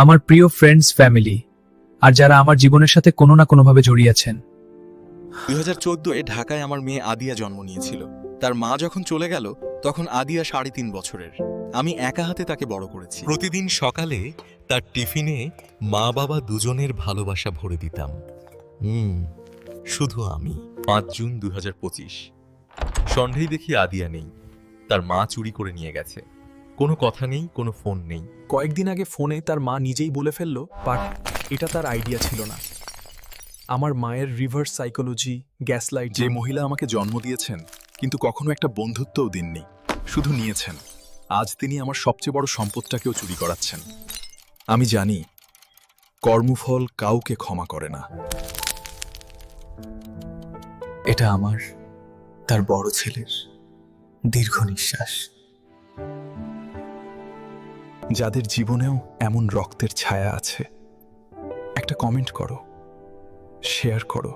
আমার প্রিয় friends, family আর যারা আমার জীবনের সাথে কোনো না কোনোভাবে জড়িয়েছেন। 2014-এ ঢাকায় আমার মেয়ে আদিয়া জন্ম নিয়েছিল। তার মা যখন চলে গেল তখন আদিয়া 3.5 বছরের। আমি একা হাতে তাকে বড় করেছি। প্রতিদিন সকালে তার টিফিনে মা বাবা দুজনের ভালোবাসা ভরে দিতাম। শুধু আমি। 5 জুন 2025। সন্ধ্যেই দেখি আদিয়া নেই। তার মা চুরি করে নিয়ে গেছে। কোনো কথা নেই, কোনো ফোন নেই। কয়েকদিন আগে ফোনে তার মা নিজেই বলে ফেলল, বাট এটা তার আইডিয়া ছিল না। আমার মায়ের রিভার্স সাইকোলজি, গ্যাসলাইট। যে মহিলা আমাকে জন্ম দিয়েছেন কিন্তু কখনো একটা বন্ধুত্বও দেননি, শুধু নিয়েছেন, আজ তিনি আমার সবচেয়ে বড় সম্পদটাকেও চুরি করাচ্ছেন। আমি জানি কর্মফল কাউকে ক্ষমা করে না। এটা আমার, তার বড় ছেলের দীর্ঘ নিঃশ্বাস। যাদের জীবনেও এমন রক্তের ছায়া আছে, একটা কমেন্ট করো, শেয়ার করো।